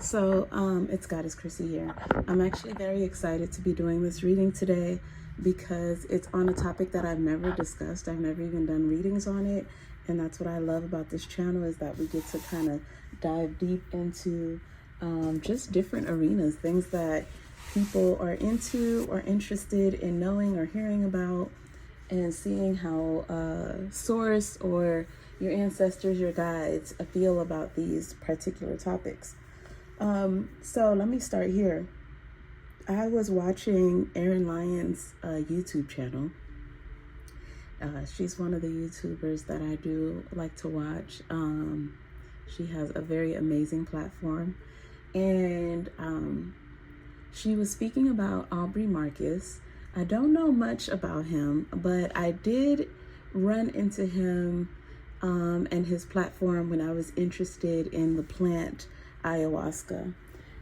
It's Goddess Chrissy here. I'm actually very excited to be doing this reading today because it's on a topic that I've never discussed. I've never even done readings on it. And that's what I love about this channel, is that we get to kind of dive deep into just different arenas, things that people are into or interested in knowing or hearing about, and seeing how source or your ancestors, your guides feel about these particular topics. So let me start here. I was watching Erin Lyon's YouTube channel. She's one of the YouTubers that I do like to watch. She has a very amazing platform. And she was speaking about Aubrey Marcus. I don't know much about him, but I did run into him and his platform when I was interested in the plant ayahuasca.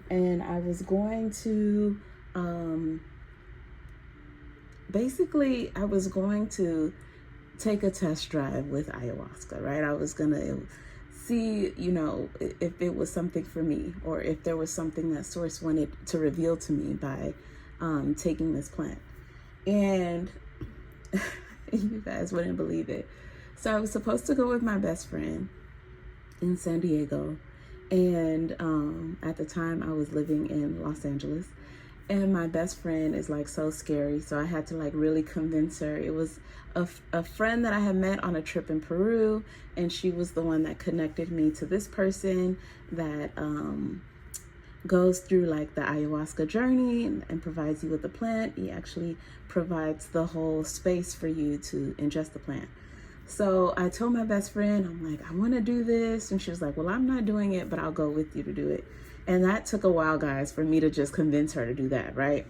And I was going to I was going to take a test drive with ayahuasca, right? I was gonna see, if it was something for me, or if there was something that Source wanted to reveal to me by taking this plant. And you guys wouldn't believe it. So I was supposed to go with my best friend in San Diego. And at the time I was living in Los Angeles. And my best friend is like so scary. So I had to like really convince her. It was a friend that I had met on a trip in Peru. And she was the one that connected me to this person that goes through like the ayahuasca journey and provides you with the plant. He actually provides the whole space for you to ingest the plant. So I told my best friend, I'm like, I want to do this. And she was like, well, I'm not doing it, but I'll go with you to do it. And that took a while, guys, for me to just convince her to do that, right?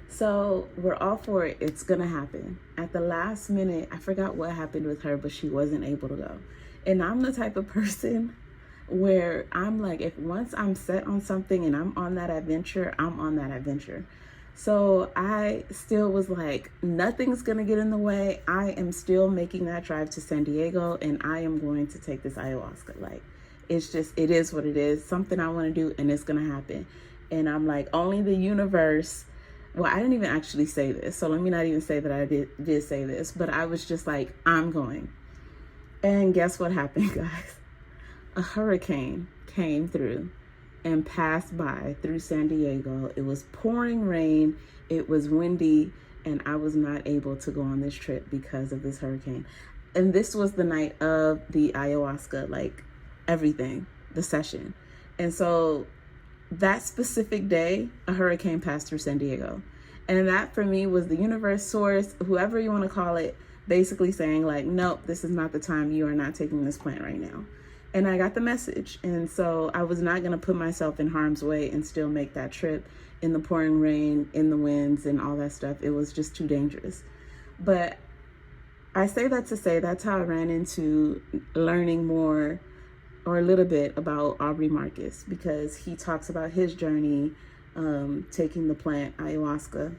So we're all for it. It's going to happen. At the last minute, I forgot what happened with her, but she wasn't able to go. And I'm the type of person where I'm like, if once I'm set on something and I'm on that adventure, I'm on that adventure. So I still was like, nothing's going to get in the way. I am still making that drive to San Diego, and I am going to take this ayahuasca. Like, it's just, it is what it is. Something I want to do, and it's going to happen. And I'm like, only the universe. Well, I didn't even actually say this. So let me not even say that I did say this. But I was just like, I'm going. And guess what happened, guys? A hurricane came through and passed by through San Diego. It was pouring rain, it was windy, and I was not able to go on this trip because of this hurricane. And this was the night of the ayahuasca, like everything, the session. And so that specific day, a hurricane passed through San Diego. And that for me was the universe, source, whoever you want to call it, basically saying like, nope, this is not the time. You are not taking this plant right now. And I got the message. And so I was not going to put myself in harm's way and still make that trip in the pouring rain, in the winds, and all that stuff. It was just too dangerous. But I say that to say that's how I ran into learning more, or a little bit, about Aubrey Marcus, because he talks about his journey taking the plant ayahuasca.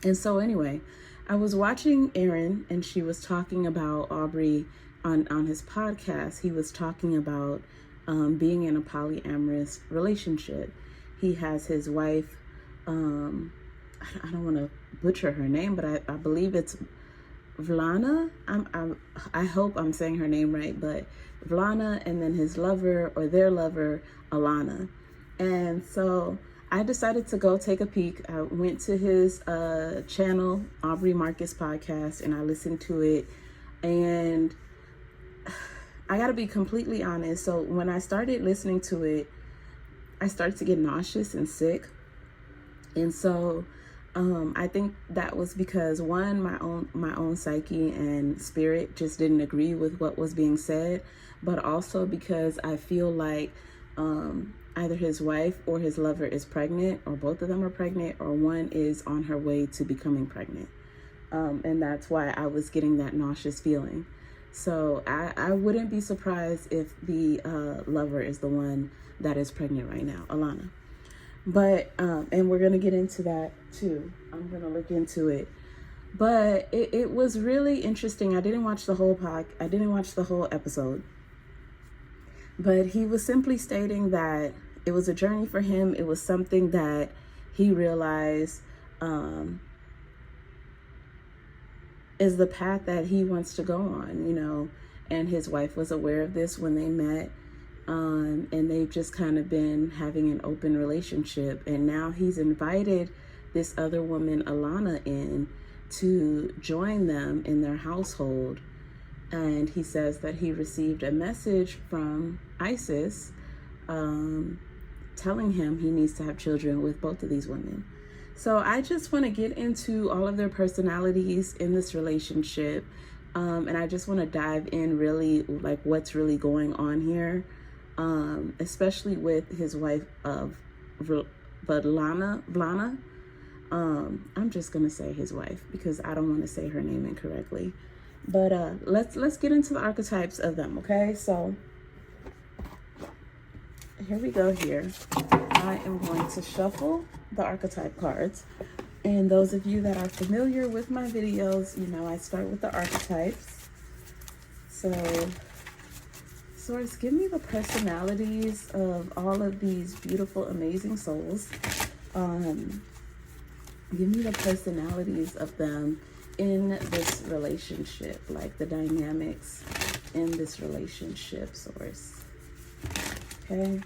And so anyway, I was watching Erin, and she was talking about Aubrey on his podcast. He was talking about being in a polyamorous relationship. He has his wife, I don't want to butcher her name, but I believe it's Vlana. I hope I'm saying her name right, but Vlana, and then his lover, or their lover, Alana. And so I decided to go take a peek. I went to his channel, Aubrey Marcus Podcast, and I listened to it. And I gotta be completely honest. So when I started listening to it, I started to get nauseous and sick. And so I think that was because, one, my own psyche and spirit just didn't agree with what was being said, but also because I feel like either his wife or his lover is pregnant, or both of them are pregnant, or one is on her way to becoming pregnant. And that's why I was getting that nauseous feeling. So I wouldn't be surprised if the lover is the one that is pregnant right now, Alana. But, and we're going to get into that too. I'm going to look into it. But it was really interesting. I didn't watch the whole episode. But he was simply stating that it was a journey for him. It was something that he realized is the path that he wants to go on, you know, and his wife was aware of this when they met. And they've just kind of been having an open relationship. And now he's invited this other woman, Alana, in to join them in their household. And he says that he received a message from Isis telling him he needs to have children with both of these women. So I just want to get into all of their personalities in this relationship. And I just want to dive in really like what's really going on here. Especially with his wife of Vlana. I'm just gonna say his wife because I don't want to say her name incorrectly. But let's get into the archetypes of them, okay? So here we go here. I am going to shuffle the archetype cards. And those of you that are familiar with my videos, you know I start with the archetypes. So Source, give me the personalities of all of these beautiful, amazing souls. Give me the personalities of them in this relationship, like the dynamics in this relationship, Source. Okay?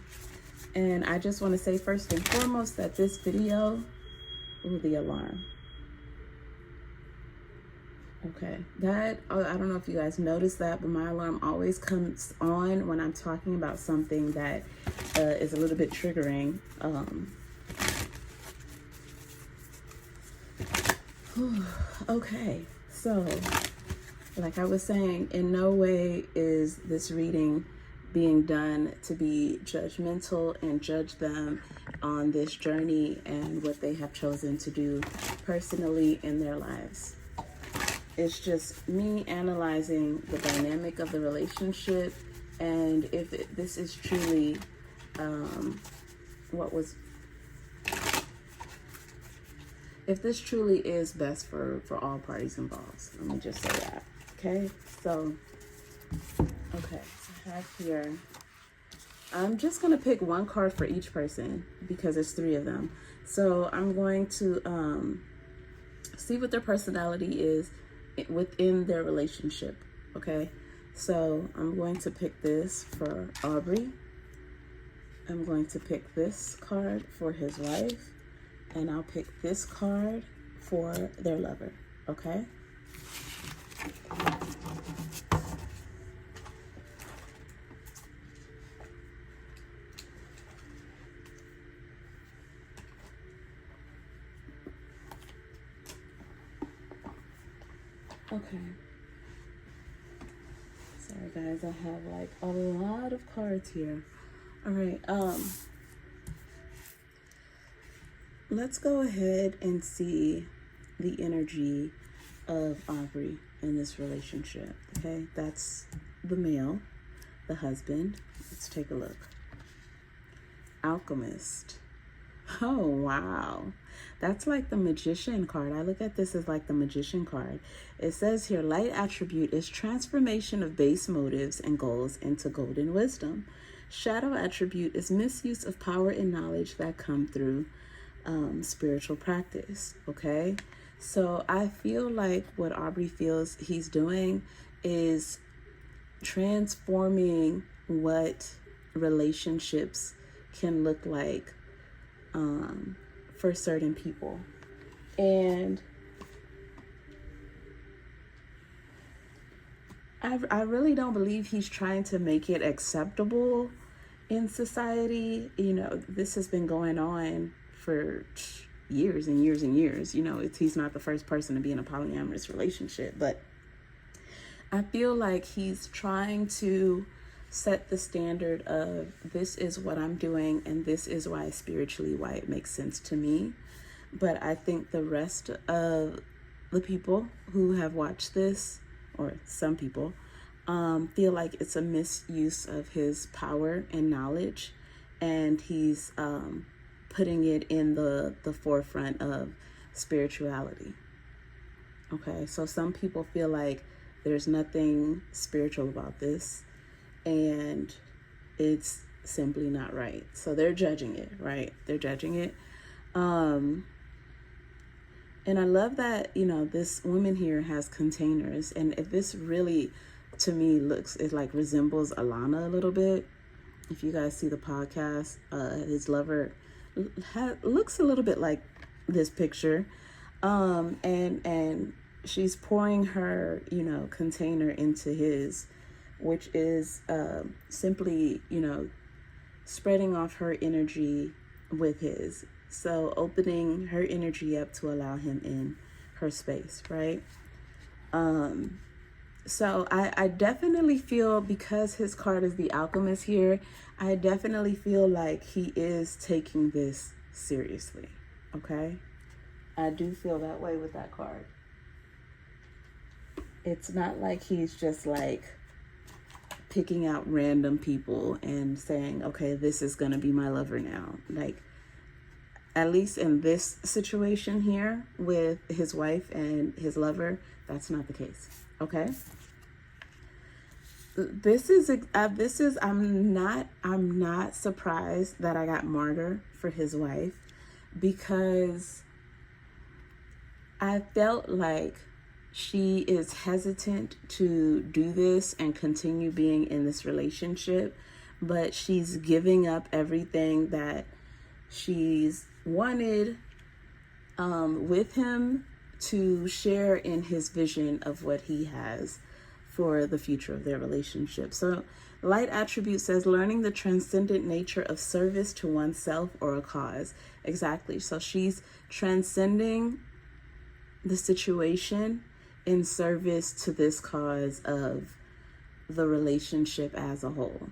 And I just want to say first and foremost that this video, ooh, the alarm. Okay, that, I don't know if you guys noticed that, but my alarm always comes on when I'm talking about something that is a little bit triggering. Okay, so like I was saying, in no way is this reading being done to be judgmental and judge them on this journey and what they have chosen to do personally in their lives. It's just me analyzing the dynamic of the relationship and if this is truly if this truly is best for all parties involved. Let me just say that. Okay, so okay, so I have here, I'm just gonna pick one card for each person because there's 3 of them. So I'm going to see what their personality is within their relationship. Okay, so I'm going to pick this for Aubrey. I'm going to pick this card for his wife, and I'll pick this card for their lover. Okay, okay. Sorry guys, I have like a lot of cards here. All right, let's go ahead and see the energy of Aubrey in this relationship. Okay, that's the male, the husband. Let's take a look. Alchemist. Oh, wow. That's like the Magician card. I look at this as like the Magician card. It says here, light attribute is transformation of base motives and goals into golden wisdom. Shadow attribute is misuse of power and knowledge that come through spiritual practice. Okay, so I feel like what Aubrey feels he's doing is transforming what relationships can look like for certain people. And I really don't believe he's trying to make it acceptable in society. You know, this has been going on for years and years and years. You know, he's not the first person to be in a polyamorous relationship, but I feel like he's trying to set the standard of this is what I'm doing and this is why spiritually why it makes sense to me. But I think the rest of the people who have watched this, or some people, feel like it's a misuse of his power and knowledge, and he's putting it in the forefront of spirituality. Okay, so some people feel like there's nothing spiritual about this, and it's simply not right. So they're judging it, right? They're judging it. And I love that, you know, this woman here has containers. And if this really, to me, it like resembles Alana a little bit. If you guys see the podcast, his lover looks a little bit like this picture. And she's pouring her, you know, container into his, which is simply, you know, spreading off her energy with his. So opening her energy up to allow him in her space, right? So I definitely feel, because his card is the Alchemist here, I definitely feel like he is taking this seriously, okay? I do feel that way with that card. It's not like he's just like picking out random people and saying, okay, this is going to be my lover now. Like, at least in this situation here with his wife and his lover, that's not the case. Okay. I'm not surprised that I got martyr for his wife, because I felt like she is hesitant to do this and continue being in this relationship, but she's giving up everything that she's wanted with him to share in his vision of what he has for the future of their relationship. So light attribute says learning the transcendent nature of service to oneself or a cause. Exactly. So she's transcending the situation in service to this cause of the relationship as a whole.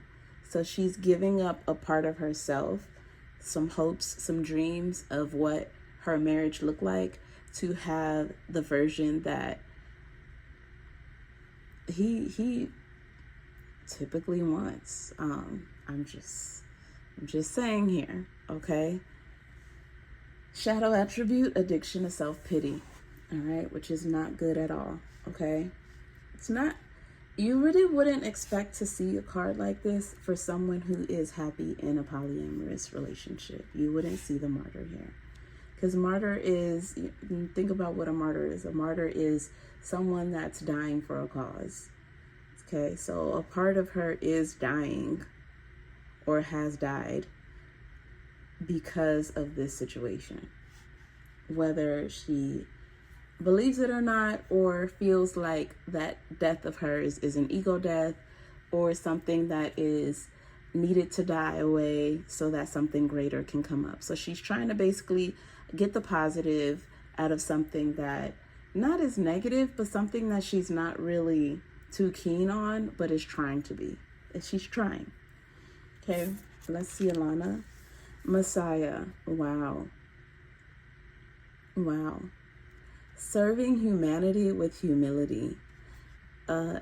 So she's giving up a part of herself, some hopes, some dreams of what her marriage looked like, to have the version that he typically wants. I'm just saying here, okay? Shadow attribute, addiction to self-pity, all right, which is not good at all, okay? It's not, you really wouldn't expect to see a card like this for someone who is happy in a polyamorous relationship. You wouldn't see the martyr here. Because martyr is, think about what a martyr is. A martyr is someone that's dying for a cause. Okay, so a part of her is dying or has died because of this situation. Whether she believes it or not, or feels like that death of hers is an ego death, or something that is needed to die away so that something greater can come up. So she's trying to basically get the positive out of something that not is negative, but something that she's not really too keen on, but is trying to be. She's trying. Okay, let's see Alana. Messiah. Wow. Wow. Serving humanity with humility.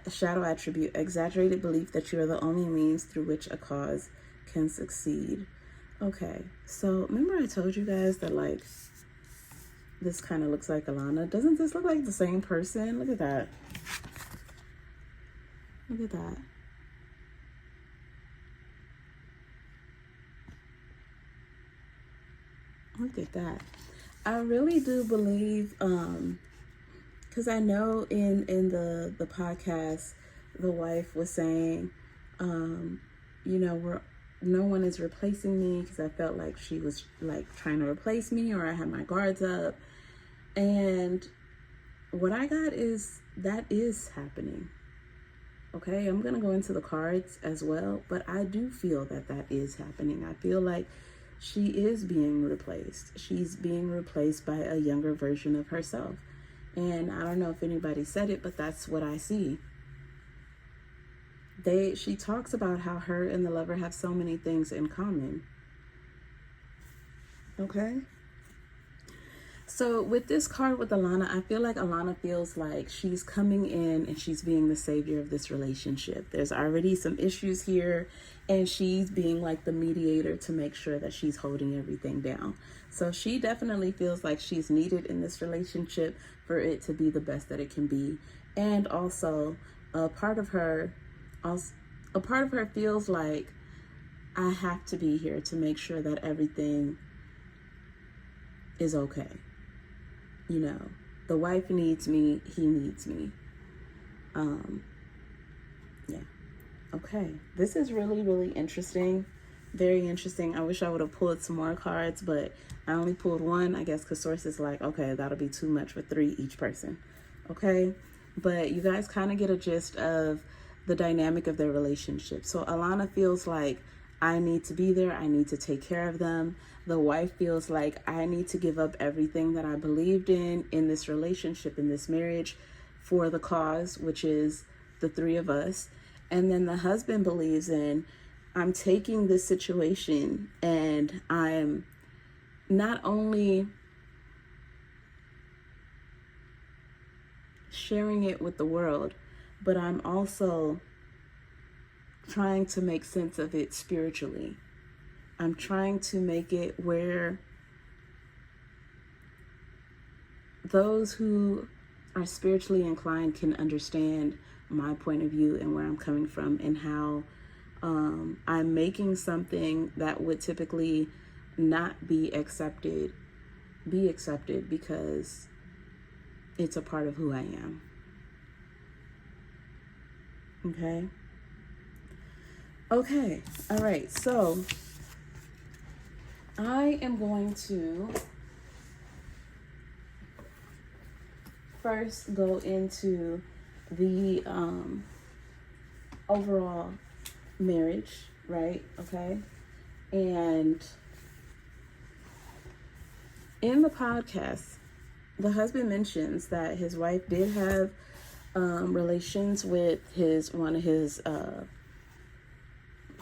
Shadow attribute, exaggerated belief that you are the only means through which a cause can succeed. Okay, so remember I told you guys that like this kind of looks like Alana. Doesn't this look like the same person? Look at that. Look at that. Look at that. I really do believe, because I know in the podcast, the wife was saying, you know, no one is replacing me, because I felt like she was like trying to replace me, or I had my guards up. And what I got is that is happening. Okay, I'm going to go into the cards as well, but I do feel that that is happening. I feel like she is being replaced. She's being replaced by a younger version of herself. And I don't know if anybody said it, but that's what I see. She talks about how her and the lover have so many things in common. Okay? So with this card with Alana, I feel like Alana feels like she's coming in and she's being the savior of this relationship. There's already some issues here, and she's being like the mediator to make sure that she's holding everything down. So she definitely feels like she's needed in this relationship for it to be the best that it can be. And also a part of her feels like I have to be here to make sure that everything is okay. You know, the wife needs me, he needs me. Yeah. Okay. This is really, really interesting. Very interesting. I wish I would have pulled some more cards, but I only pulled one, I guess, because Source is like, okay, that'll be too much for 3 each person. Okay. But you guys kind of get a gist of the dynamic of their relationship. So Alana feels like, I need to be there. I need to take care of them. The wife feels like, I need to give up everything that I believed in this relationship, in this marriage, for the cause, which is the 3 of us. And then the husband believes in, I'm taking this situation and I'm not only sharing it with the world, but I'm also trying to make sense of it spiritually. I'm trying to make it where those who are spiritually inclined can understand my point of view and where I'm coming from, and how I'm making something that would typically not be accepted because it's a part of who I am. Okay. All right. So I am going to first go into the overall marriage, right? Okay. And in the podcast, the husband mentions that his wife did have relations with one of his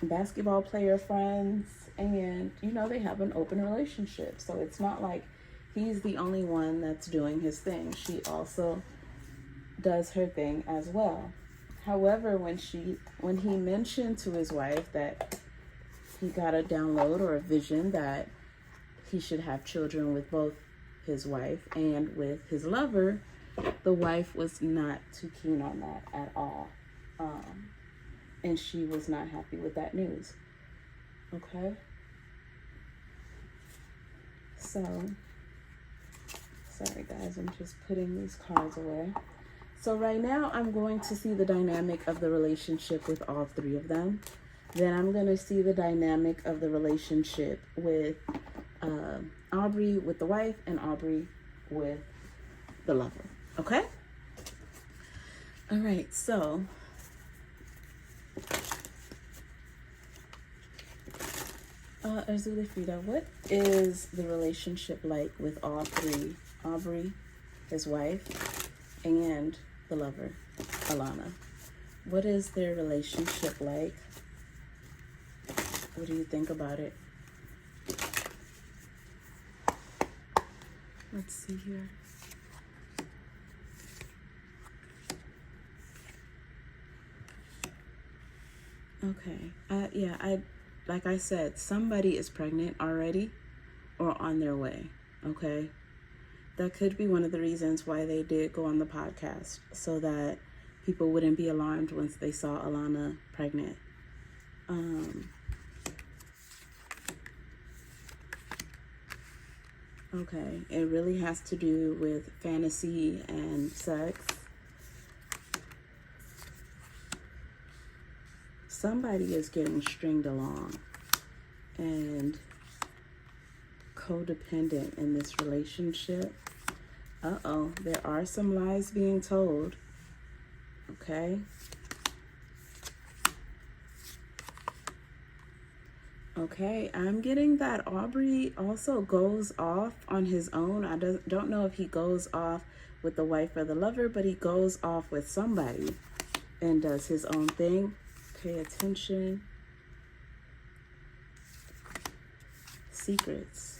basketball player friends, and they have an open relationship. So it's not like he's the only one that's doing his thing. She also does her thing as well. However, when he mentioned to his wife that he got a download or a vision that he should have children with both his wife and with his lover, the wife was not too keen on that at all. And she was not happy with that news. Okay? So, sorry guys, I'm just putting these cards away. So right now I'm going to see the dynamic of the relationship with all 3 of them. Then I'm going to see the dynamic of the relationship with Aubrey with the wife and Aubrey with the lover. Okay? All right, so Azuli Frida, what is the relationship like with all 3? Aubrey, his wife, and the lover, Alana. What is their relationship like? What do you think about it? Let's see here. Okay. Yeah, like I said, somebody is pregnant already or on their way. Okay. That could be one of the reasons why they did go on the podcast, so that people wouldn't be alarmed once they saw Alana pregnant. Okay, it really has to do with fantasy and sex. Somebody is getting stringed along and codependent in this relationship. Uh-oh, there are some lies being told. Okay. Okay, I'm getting that Aubrey also goes off on his own. I don't know if he goes off with the wife or the lover, but he goes off with somebody and does his own thing. Pay attention. Secrets.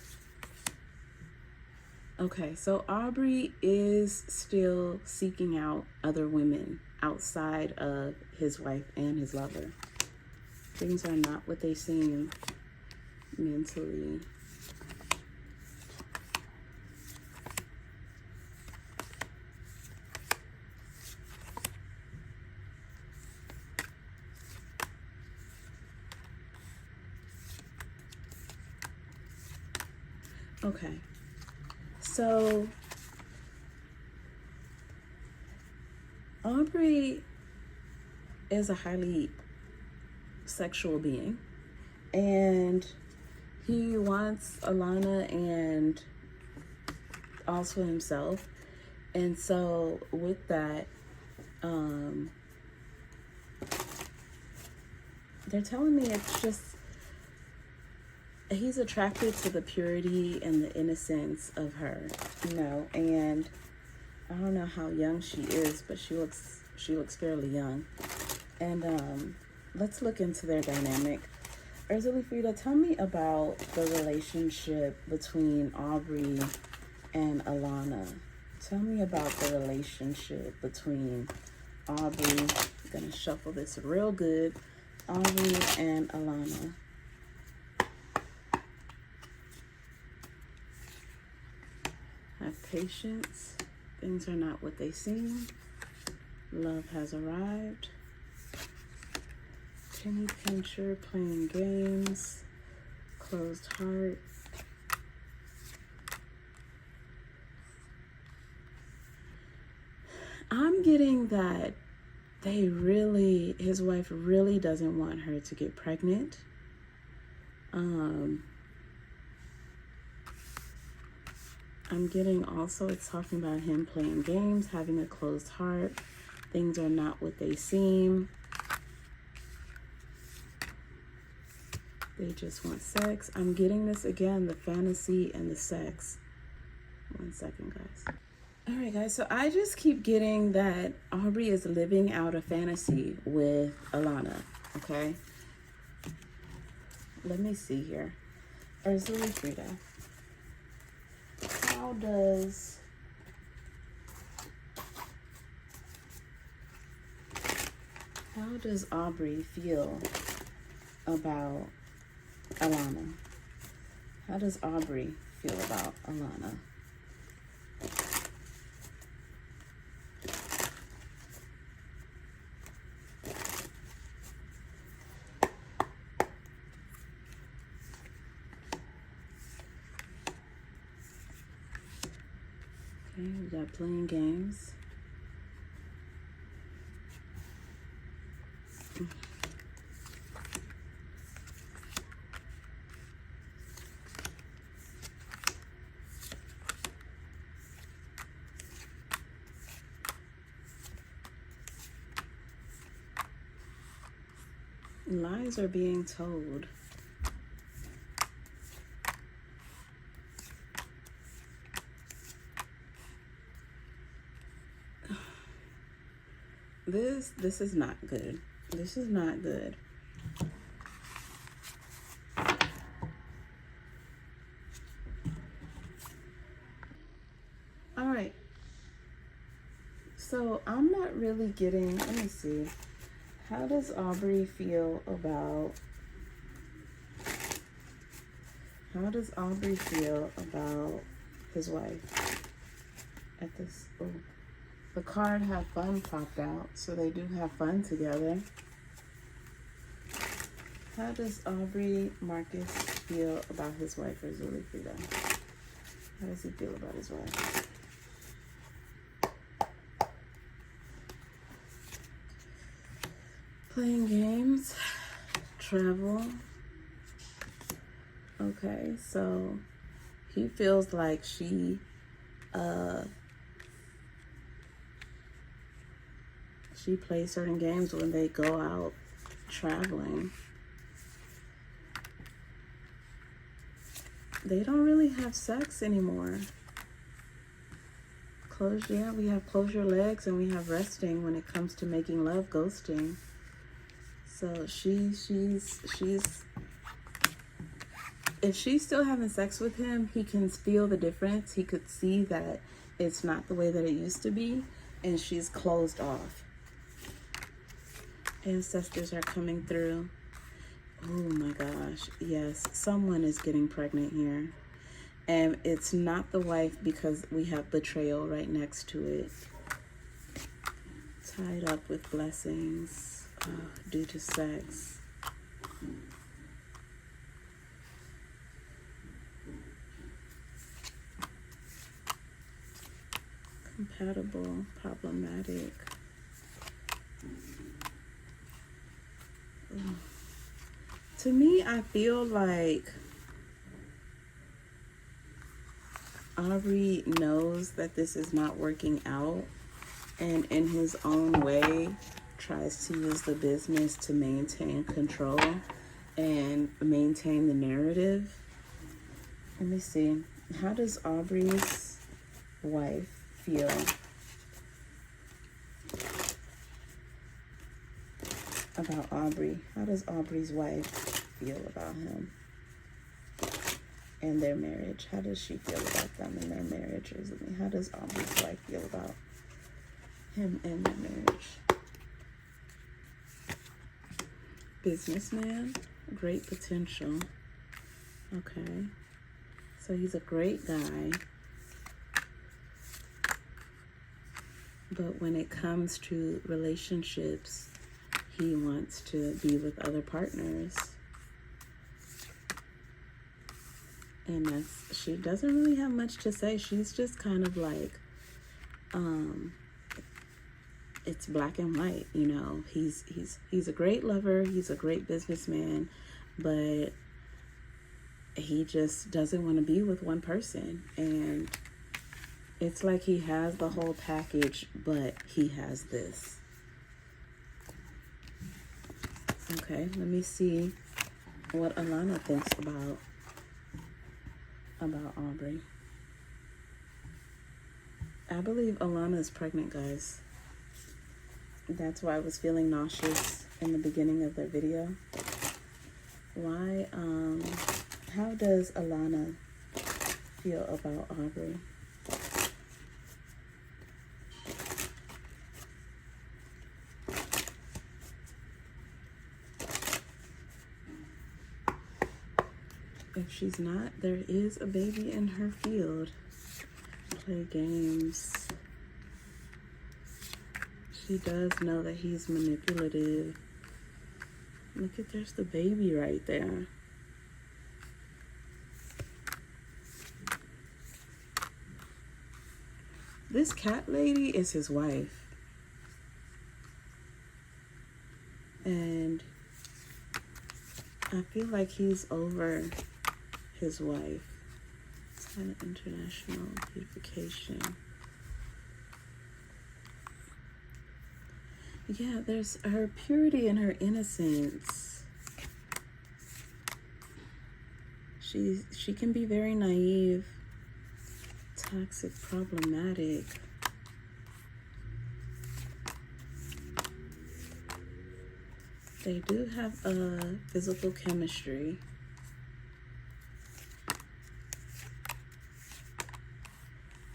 Okay, so Aubrey is still seeking out other women outside of his wife and his lover. Things are not what they seem mentally. Okay. So Aubrey is a highly sexual being, and he wants Alana and also himself. And so with that, they're telling me it's just he's attracted to the purity and the innocence of her, you know. And I don't know how young she is, but she looks fairly young. And let's look into their dynamic. Ursula Frida, tell me about the relationship between Aubrey and Alana. Tell me about the relationship between Aubrey. I'm gonna shuffle this real good. Aubrey and Alana. Have patience. Things are not what they seem. Love has arrived. Penny pincher, playing games. Closed heart. I'm getting that his wife really doesn't want her to get pregnant. I'm getting also it's talking about him playing games, having a closed heart. Things are not what they seem. They just want sex. I'm getting this again, the fantasy and the sex. 1 second, guys. All right, guys, so I just keep getting that Aubrey is living out a fantasy with Alana, okay? Let me see here. Ursula Frida. How does Aubrey feel about Alana? How does Aubrey feel about Alana? Okay, we got playing games. Lies are being told. This is not good. This is not good. All right. So I'm not really getting, let me see. How does Aubrey feel about his wife? At this, oh, the card have fun popped out, so they do have fun together. How does Aubrey Marcus feel about his wife, Ursula Frida? How does he feel about his wife? Playing games, travel. Okay, so he feels like she plays certain games when they go out traveling. They don't really have sex anymore. We have close your legs and we have resting when it comes to making love, ghosting. So she's if she's still having sex with him, he can feel the difference. He could see that it's not the way that it used to be, and she's closed off. Ancestors are coming through. Oh my gosh, yes, someone is getting pregnant here. And it's not the wife because we have betrayal right next to it. Tied up with blessings due to sex. Compatible, problematic. To me, I feel like Aubrey knows that this is not working out, and in his own way tries to use the business to maintain control and maintain the narrative. Let me see. How does Aubrey's wife feel about Aubrey? How does Aubrey's wife feel about him and their marriage? How does she feel about them and their marriages? I mean, how does Aubrey's wife feel about him and their marriage? Businessman, great potential. Okay. So he's a great guy. But when it comes to relationships, he wants to be with other partners. And she doesn't really have much to say. She's just kind of like, it's black and white, you know. He's a great lover, he's a great businessman, but he just doesn't want to be with one person. And it's like he has the whole package, but he has this. Okay, let me see what Alana thinks about Aubrey. I believe Alana is pregnant, guys. That's why I was feeling nauseous in the beginning of the video. Why, how does Alana feel about Aubrey? If she's not, there is a baby in her field. Play games. She does know that he's manipulative. Look at, there's the baby right there. This cat lady is his wife. And I feel like he's over his wife. It's kind of international beautification. Yeah, there's her purity and her innocence. She can be very naive, toxic, problematic. They do have a physical chemistry.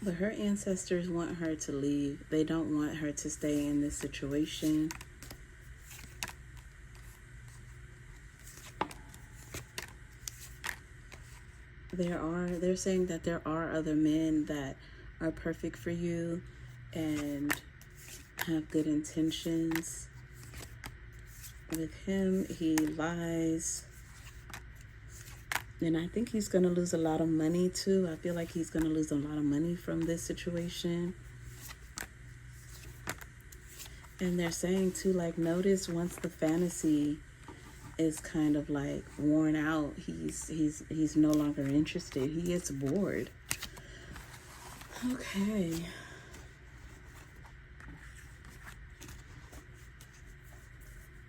But her ancestors want her to leave. They don't want her to stay in this situation. They're saying that there are other men that are perfect for you and have good intentions. With him, he lies. And I think he's going to lose a lot of money too. I feel like he's going to lose a lot of money from this situation. And they're saying too, like, notice once the fantasy is kind of like worn out, he's no longer interested. He gets bored. Okay.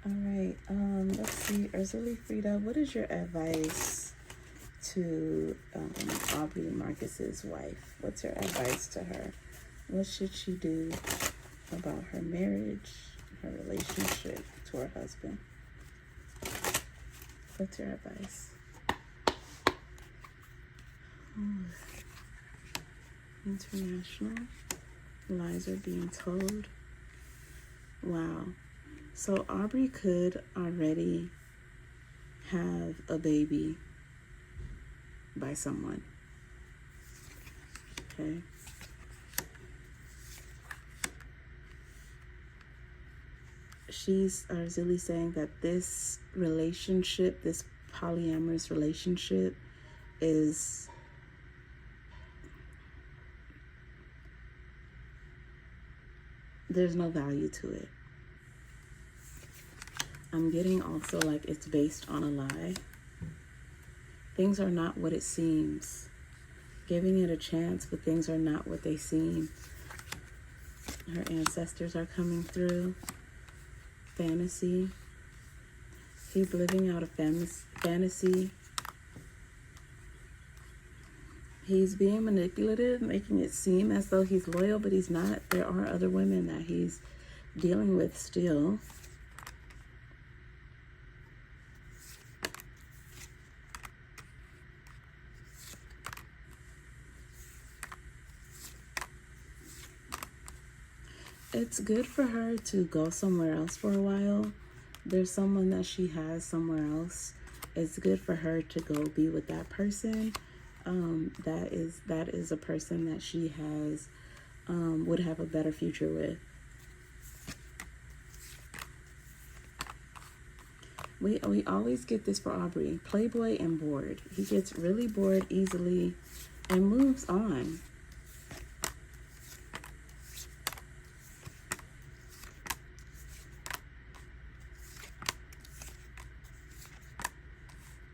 All right. Let's see. Urzuli Frida, what is your advice to Aubrey Marcus's wife? What's your advice to her? What should she do about her marriage, her relationship to her husband? What's your advice? International. Lies are being told. Wow. So Aubrey could already have a baby by someone. Okay. She's Arzili saying that this relationship, this polyamorous relationship, is There's no value to it. I'm getting also like it's based on a lie. Things are not what it seems. Giving it a chance, but things are not what they seem. Her ancestors are coming through. Fantasy. He's living out a fantasy. He's being manipulative, making it seem as though he's loyal, but he's not. There are other women that he's dealing with still. It's good for her to go somewhere else for a while. There's someone that she has somewhere else. It's good for her to go be with that person. That is a person that she has would have a better future with. We always get this for Aubrey. Playboy and bored. He gets really bored easily and moves on.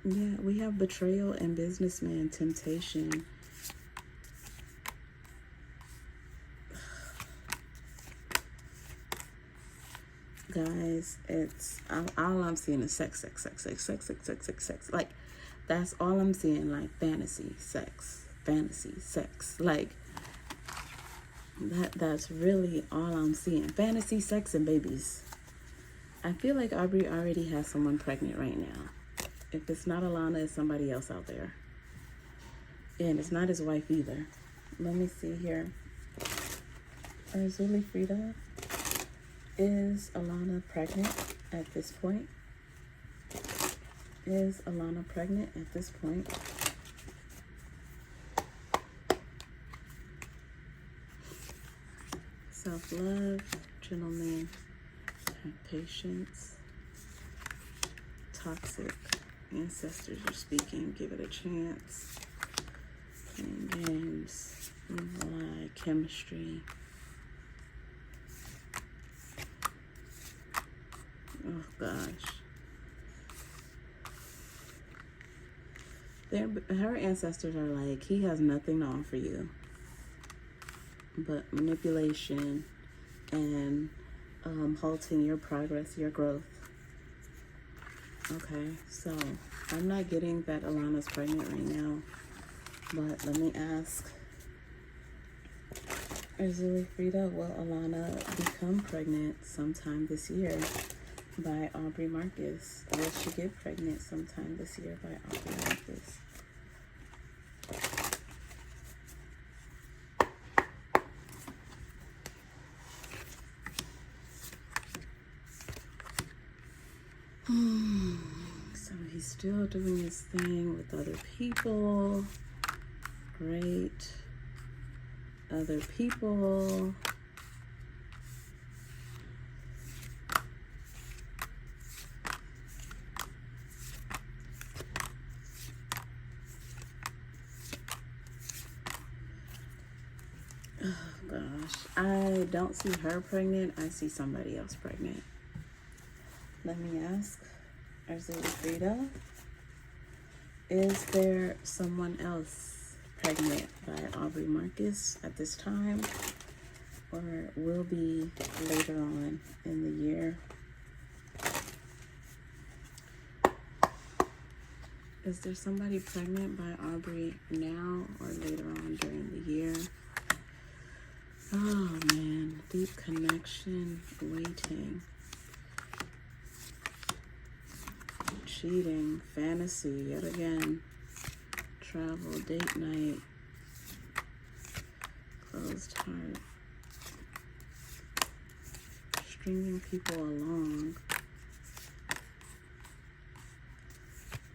Yeah, we have betrayal and businessman temptation. Guys, it's all I'm seeing is sex. Like, that's all I'm seeing. Like, fantasy, sex. Like, that's really all I'm seeing. Fantasy, sex, and babies. I feel like Aubrey already has someone pregnant right now. If it's not Alana, it's somebody else out there. And it's not his wife either. Let me see here. Arzuli Frida. Is Alana pregnant at this point? Is Alana pregnant at this point? Self-love, gentleman, have patience, toxic. Ancestors are speaking, give it a chance. Playing games, lie, chemistry. Oh gosh. Her ancestors are like, he has nothing to offer you but manipulation and halting your progress, your growth. Okay, so I'm not getting that Alana's pregnant right now, but let me ask. Arzuli Frida, will Alana become pregnant sometime this year by Aubrey Marcus? Will she get pregnant sometime this year by Aubrey Marcus? So he's still doing his thing with other people. Great. Other people. Oh gosh, I don't see her pregnant. I see somebody else pregnant. Let me ask Arzuli Frida, is there someone else pregnant by Aubrey Marcus at this time, or will be later on in the year? Is there somebody pregnant by Aubrey now or later on during the year? Oh man, deep connection, waiting, cheating, fantasy, yet again, travel, date night, closed heart, stringing people along.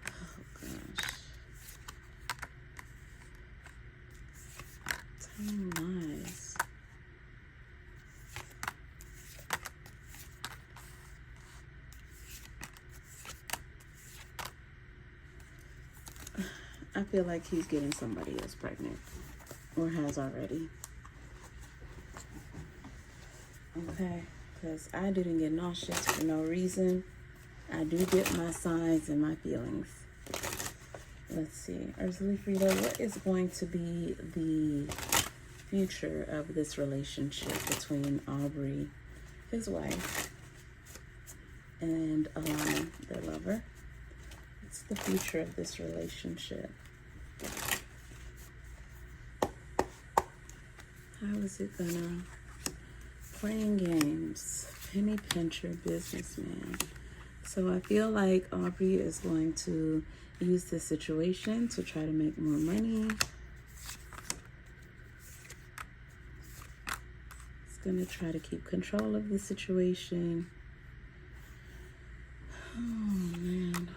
Oh gosh. Telling lies. I feel like he's getting somebody else pregnant, or has already. Okay, because I didn't get nauseous for no reason. I do get my signs and my feelings. Let's see. Ursula Frida, what is going to be the future of this relationship between Aubrey, his wife, and Alana, their lover? What's the future of this relationship? How is it gonna... Playing games, penny pincher, businessman. So I feel like Aubrey is going to use this situation to try to make more money. He's going to try to keep control of the situation. Oh, man.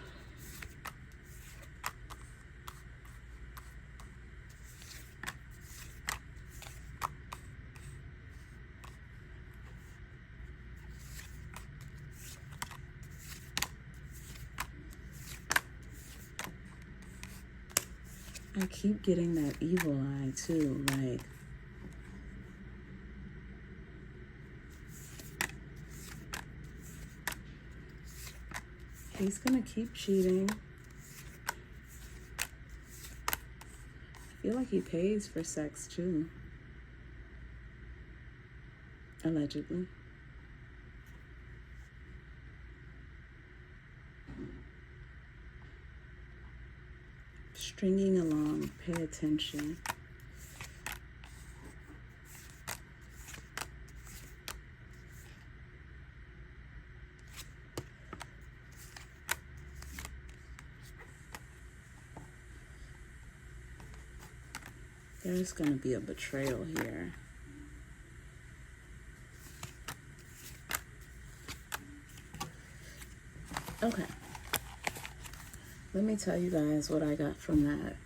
I keep getting that evil eye too, like he's gonna keep cheating. I feel like he pays for sex too, allegedly. Stringing along, pay attention. There's going to be a betrayal here. Okay. Let me tell you guys what I got from that.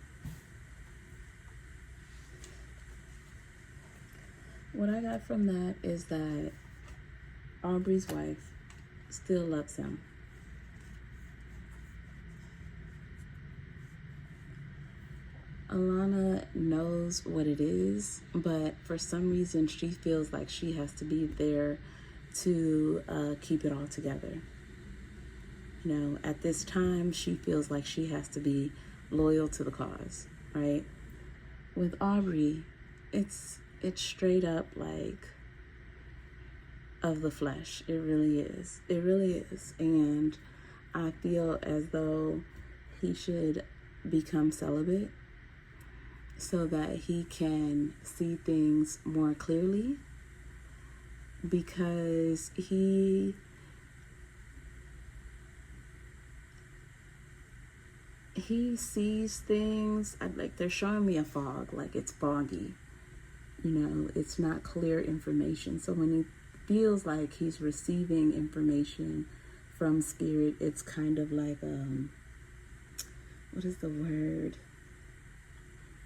What I got from that is that Aubrey's wife still loves him. Alana knows what it is, but for some reason she feels like she has to be there to keep it all together. You know, at this time, she feels like she has to be loyal to the cause, right? With Aubrey, it's straight up like of the flesh. It really is. It really is. And I feel as though he should become celibate so that he can see things more clearly, because he sees things like they're showing me a fog, like it's foggy, you know, it's not clear information. So when he feels like he's receiving information from spirit, it's kind of like what is the word?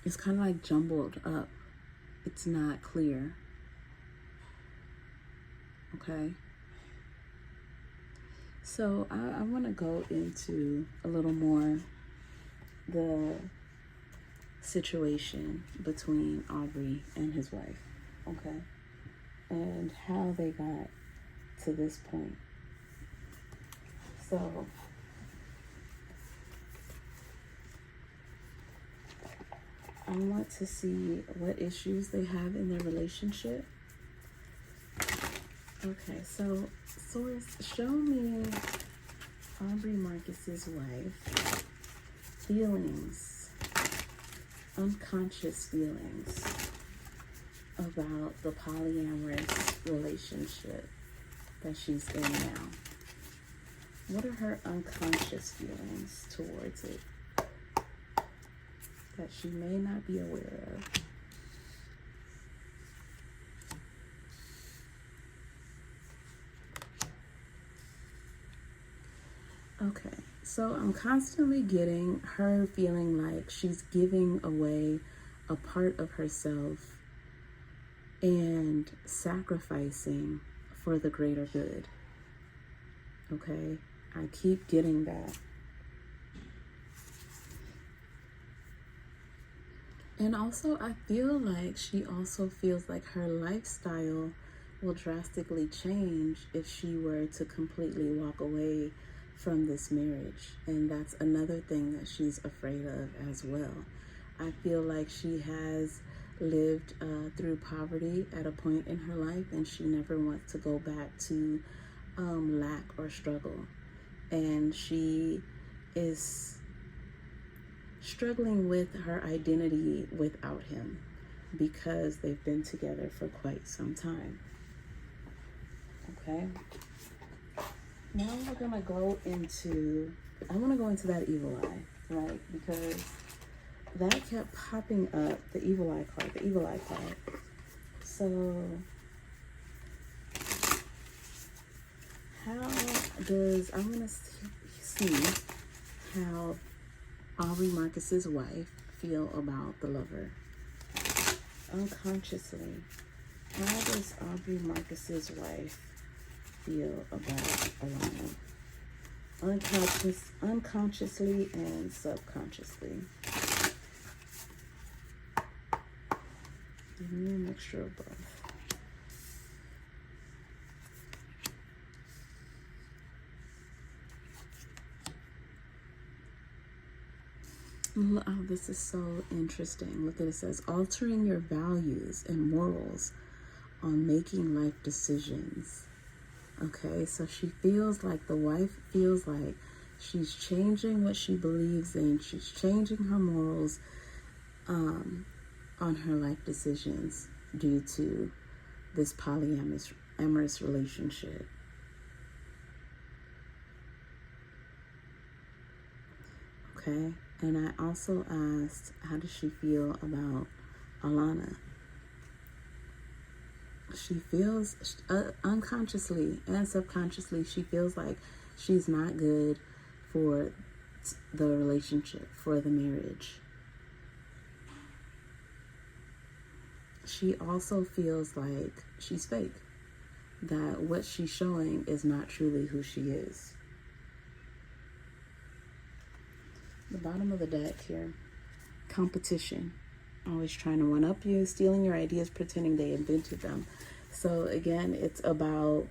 It's kind of like jumbled up. It's not clear. Okay. So I want to go into a little more the situation between Aubrey and his wife. Okay. And how they got to this point. So I want to see what issues they have in their relationship. Okay, so source, show me Aubrey Marcus's wife feelings, unconscious feelings about the polyamorous relationship that she's in now. What are her unconscious feelings towards it that she may not be aware of? Okay, so I'm constantly getting her feeling like she's giving away a part of herself and sacrificing for the greater good. Okay, I keep getting that. And also, I feel like she also feels like her lifestyle will drastically change if she were to completely walk away from this marriage. And that's another thing that she's afraid of as well. I feel like she has lived through poverty at a point in her life, and she never wants to go back to lack or struggle. And she is struggling with her identity without him because they've been together for quite some time. Okay, now we're gonna go into, I want to go into that evil eye, right? Because that kept popping up, the evil eye card. So how does, I want to see how Aubrey Marcus's wife feel about the lover. Unconsciously, how does Aubrey Marcus's wife feel about Alana? Unconsciously and subconsciously. Give me a mixture of both. Oh, this is so interesting. Look at it, it says, altering your values and morals on making life decisions. Okay, so she feels like, the wife feels like she's changing what she believes in. She's changing her morals on her life decisions due to this polyamorous relationship. Okay, and I also asked, how does she feel about Alana? She feels unconsciously and subconsciously, she feels like she's not good for the relationship, for the marriage. She also feels like she's fake, that what she's showing is not truly who she is. The bottom of the deck here, competition. Always trying to one-up you, stealing your ideas, pretending they invented them. So again, it's about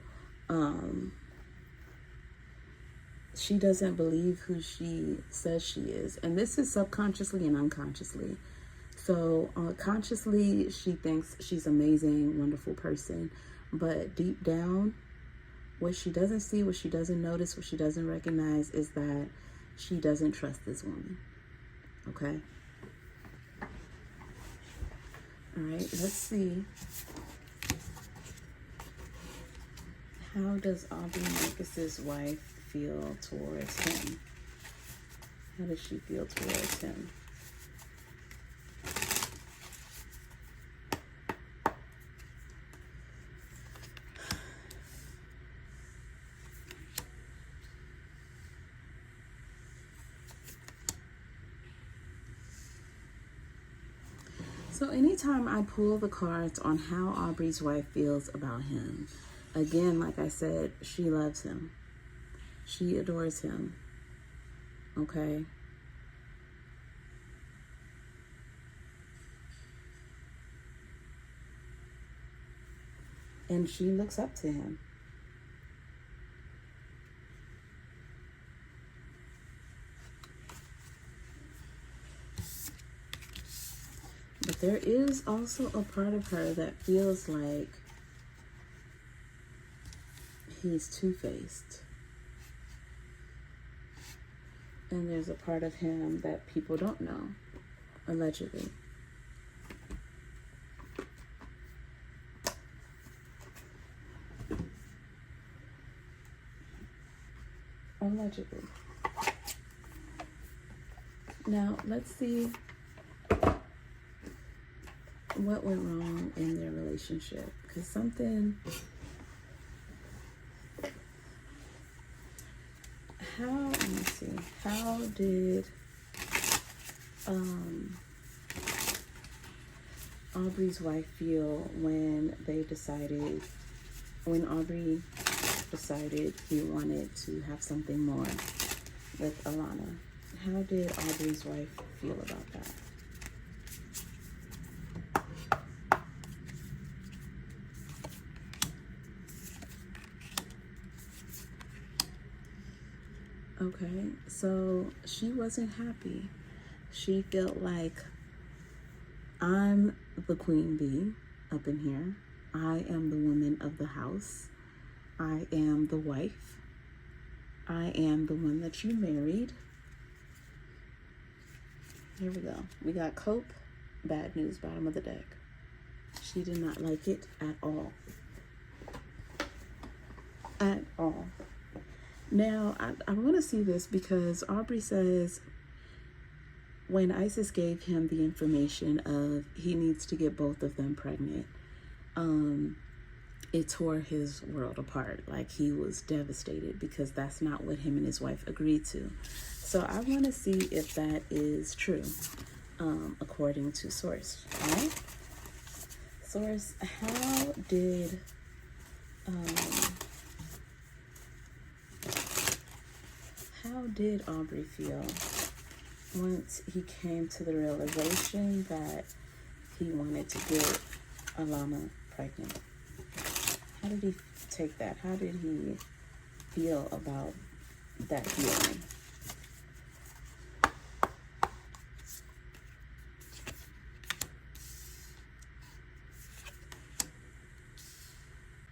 she doesn't believe who she says she is. And this is subconsciously and unconsciously. So consciously, she thinks she's amazing, wonderful person. But deep down, what she doesn't see, what she doesn't notice, what she doesn't recognize is that she doesn't trust this woman. Okay? All right, let's see. How does Aubrey Marcus's wife feel towards him? How does she feel towards him? So anytime I pull the cards on how Aubrey's wife feels about him, again, like I said, she loves him. She adores him. Okay? And she looks up to him. But there is also a part of her that feels like he's two-faced. And there's a part of him that people don't know, allegedly. Allegedly. Now, let's see what went wrong in their relationship. Because something... let me see. How did Aubrey's wife feel when Aubrey decided he wanted to have something more with Alana? How did Aubrey's wife feel about that? Okay, so she wasn't happy. She felt like, I'm the queen bee up in here. I am the woman of the house. I am the wife. I am the one that you married. Here we go. We got cope, bad news, bottom of the deck. She did not like it at all. At all. Now, I want to see this because Aubrey says when Isis gave him the information of he needs to get both of them pregnant, it tore his world apart. Like, he was devastated because that's not what him and his wife agreed to. So I want to see if that is true, according to Source. All right? Source, how did Aubrey feel once he came to the realization that he wanted to get Alana pregnant? How did he take that? How did he feel about that feeling?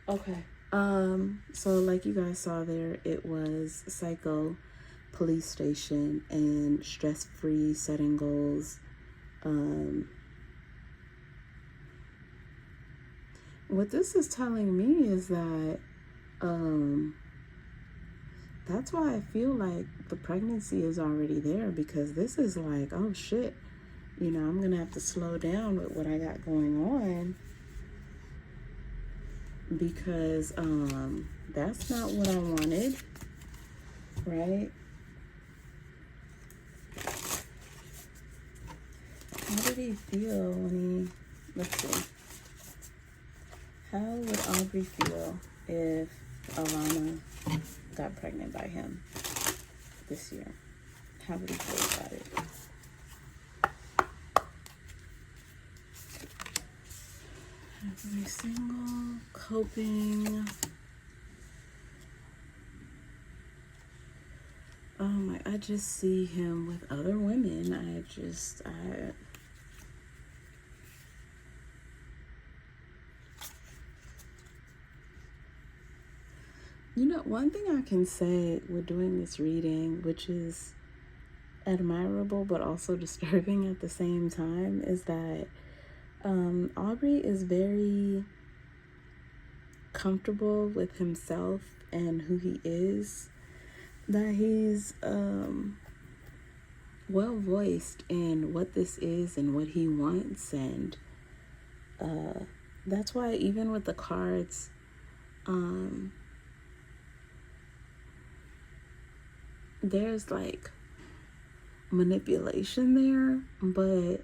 Okay. So like you guys saw there, it was Psycho police station and stress-free setting goals. What this is telling me is that that's why I feel like the pregnancy is already there, because this is like, oh shit, you know, I'm gonna have to slow down with what I got going on, because that's not what I wanted, right? How did he feel when he, let's see, how would Aubrey feel if Alana got pregnant by him this year? How would he feel about it? Every single, coping. I just see him with other women. You know, one thing I can say with doing this reading, which is admirable but also disturbing at the same time, is that Aubrey is very comfortable with himself and who he is, that he's well voiced in what this is and what he wants, and that's why even with the cards, there's like manipulation there, but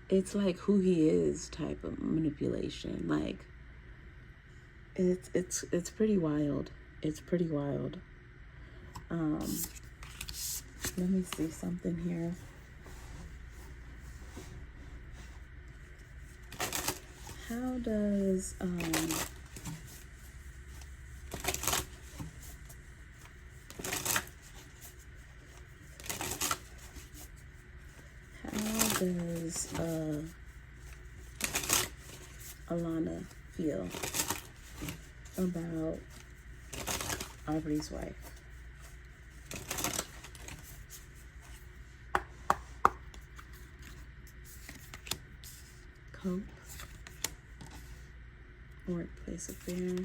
it's like who he is type of manipulation. Like, it's pretty wild. It's pretty wild. Let me see something here. How does Alana feel about Aubrey's wife? Cope, workplace affair,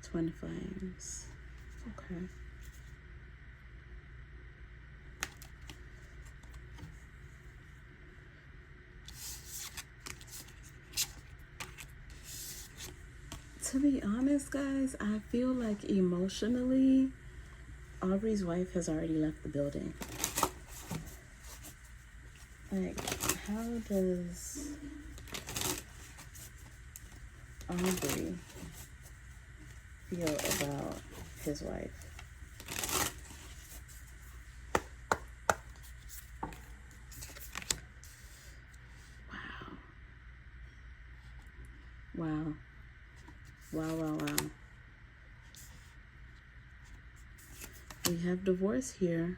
twin flames. Okay. To be honest, guys, I feel like emotionally, Aubrey's wife has already left the building. Like, how does Aubrey feel about his wife? Wow. Wow. We have divorce here.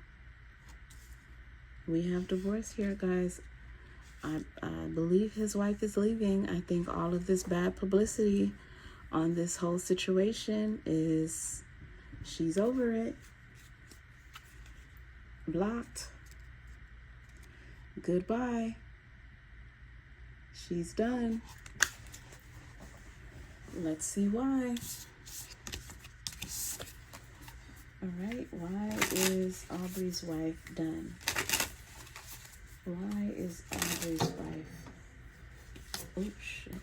We have divorce here, guys. I believe his wife is leaving. I think all of this bad publicity on this whole situation is, she's over it. Blocked. Goodbye. She's done. Let's see why. All right, why is Aubrey's wife done? Why is Aubrey's wife? Oh shit.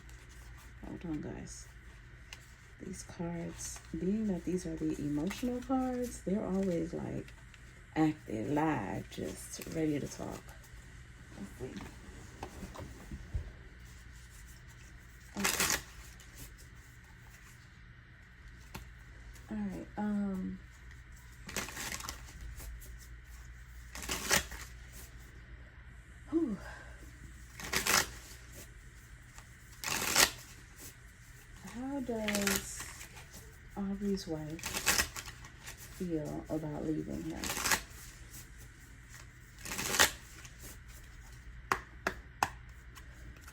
Hold on, guys. These cards, being that these are the emotional cards, they're always like active, live, just ready to talk. Let's see. Okay. All right. Whew. How does Aubrey's wife feel about leaving him?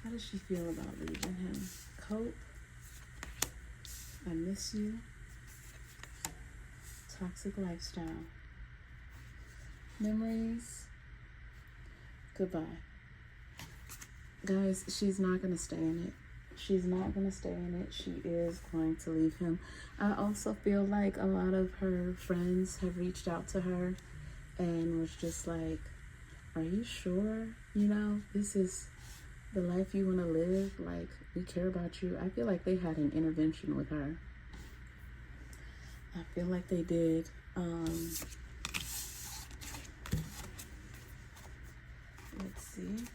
How does she feel about leaving him? Cope. I miss you. Toxic lifestyle. Memories. Goodbye. Guys, she's not going to stay in it. She's not going to stay in it. She is going to leave him. I also feel like a lot of her friends have reached out to her and was just like, are you sure? You know, this is the life you want to live? Like, we care about you. I feel like they had an intervention with her. I feel like they did. Let's see.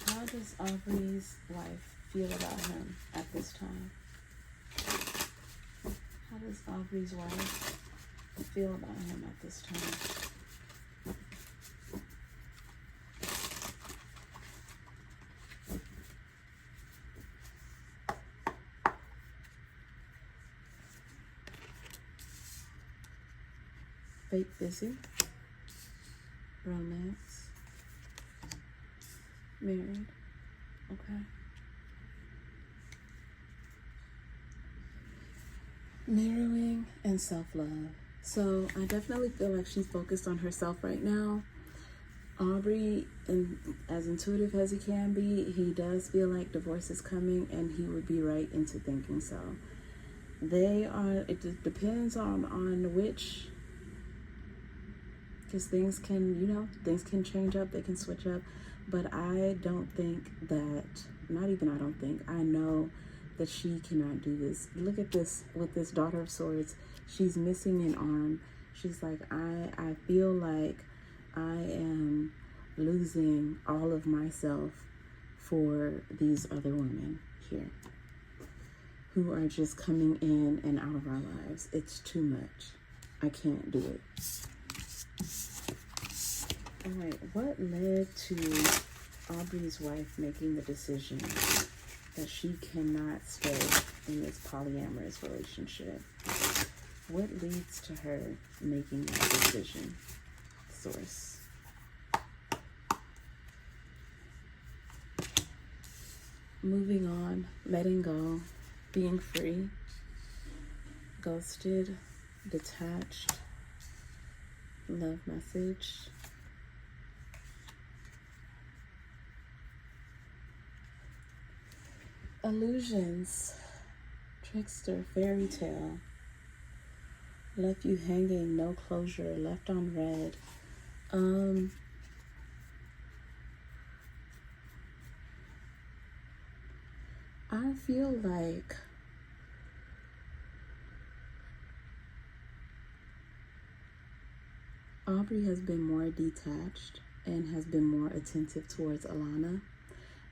How does Aubrey's wife feel about him at this time? How does Aubrey's wife feel about him at this time? Fake busy. Romance. Married. Okay. Mirroring and self-love. So I definitely feel like she's focused on herself right now. Aubrey, and as intuitive as he can be, he does feel like divorce is coming, and he would be right into thinking so. It depends on which, because things can, things can change up, they can switch up. But I don't think that, I know that she cannot do this. Look at this with this Daughter of Swords. She's missing an arm. She's like, I feel like I am losing all of myself for these other women here who are just coming in and out of our lives. It's too much. I can't do it. All right, what led to Aubrey's wife making the decision that she cannot stay in this polyamorous relationship? What leads to her making that decision? Source. Moving on, letting go, being free, ghosted, detached, love message. Illusions, trickster, fairy tale, left you hanging, no closure, left on red. I feel like Aubrey has been more detached and has been more attentive towards Alana,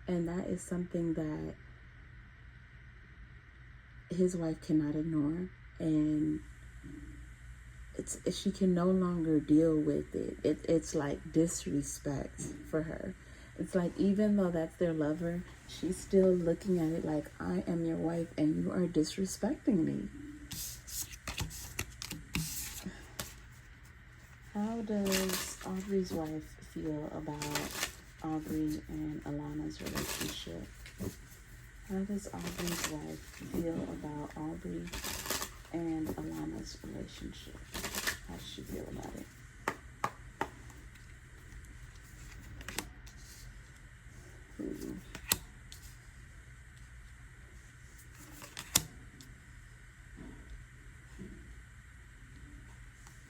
and that is something that his wife cannot ignore, and she can no longer deal with it. It's like disrespect for her. It's like, even though that's their lover, she's still looking at it like, I am your wife and you are disrespecting me. How does Aubrey's wife feel about Aubrey and Alana's relationship? How does Aubrey's wife feel about Aubrey and Alana's relationship? How does she feel about it? Ooh.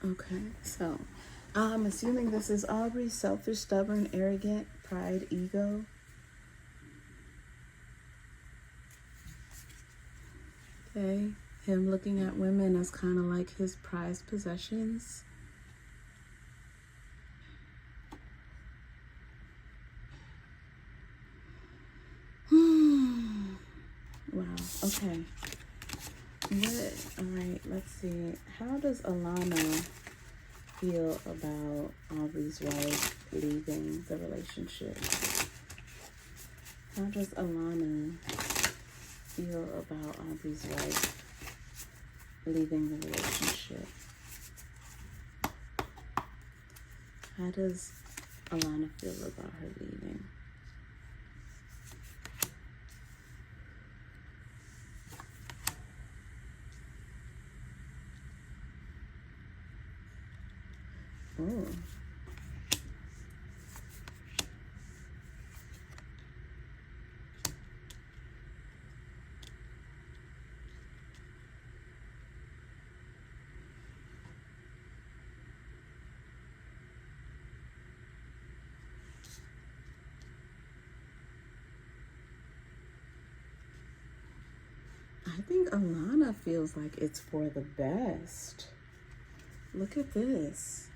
Okay, so I'm assuming this is Aubrey, selfish, stubborn, arrogant, pride, ego. Okay, him looking at women as kind of like his prized possessions. Wow, okay. All right, let's see. How does Alana feel about Aubrey's wife leaving the relationship? How does Alana feel about Aubrey's wife leaving the relationship? How does Alana feel about her leaving? Oh. I think Alana feels like it's for the best. Look at this.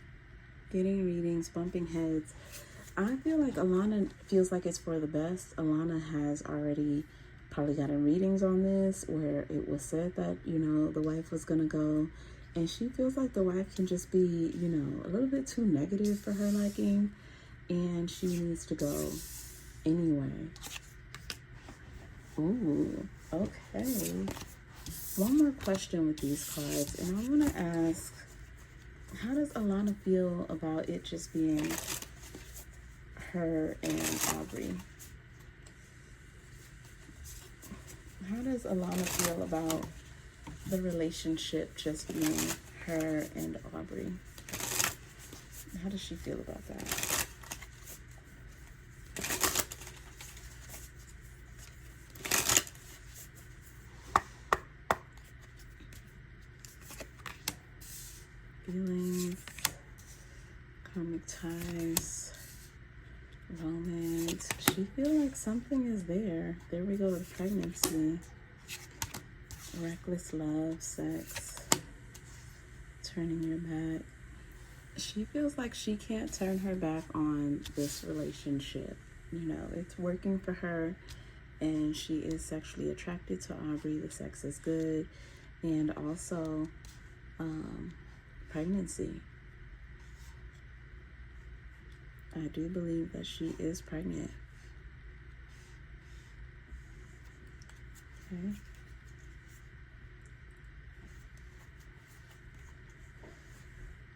Getting readings, bumping heads. I feel like Alana feels like it's for the best. Alana has already probably gotten readings on this where it was said that, you know, the wife was going to go. And she feels like the wife can just be, you know, a little bit too negative for her liking. And she needs to go anyway. Ooh, okay. One more question with these cards. And I want to ask, how does Alana feel about it just being her and Aubrey? How does Alana feel about the relationship just being her and Aubrey? How does she feel about that? Feelings, karmic ties, romance. She feels like something is there. There we go with pregnancy. Reckless love, sex, turning your back. She feels like she can't turn her back on this relationship. You know, it's working for her and she is sexually attracted to Aubrey. The sex is good. And also, pregnancy. I do believe that she is pregnant. Okay.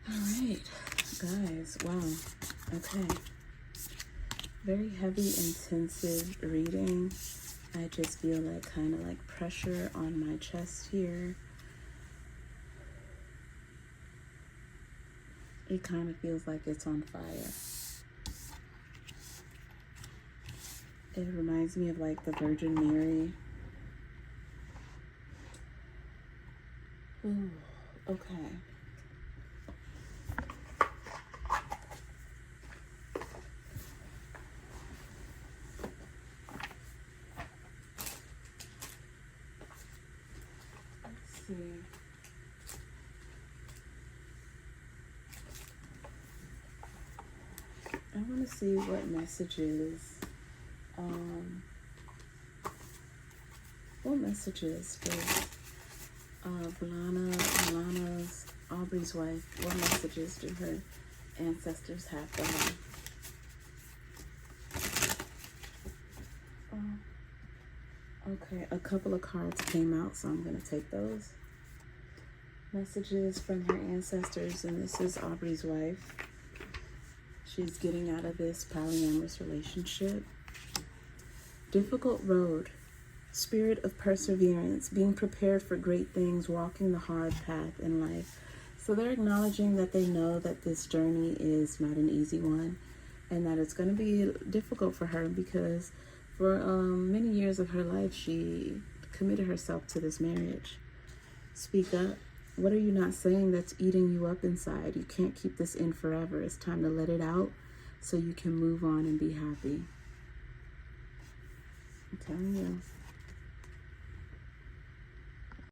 All right, guys. Wow. Okay. Very heavy, intensive reading. I just feel like kind of like pressure on my chest here. It kind of feels like it's on fire. It reminds me of like the Virgin Mary. Ooh, okay. Let's see. I want to see what messages, does Alana's, Aubrey's wife, what messages do her ancestors have for her? Okay, a couple of cards came out, so I'm going to take those. Messages from her ancestors, and this is Aubrey's wife. She's getting out of this polyamorous relationship. Difficult road. Spirit of perseverance, being prepared for great things, walking the hard path in life. So they're acknowledging that they know that this journey is not an easy one, and that it's going to be difficult for her because for many years of her life, she committed herself to this marriage. Speak up. What are you not saying that's eating you up inside? You can't keep this in forever. It's time to let it out so you can move on and be happy. I'm telling you.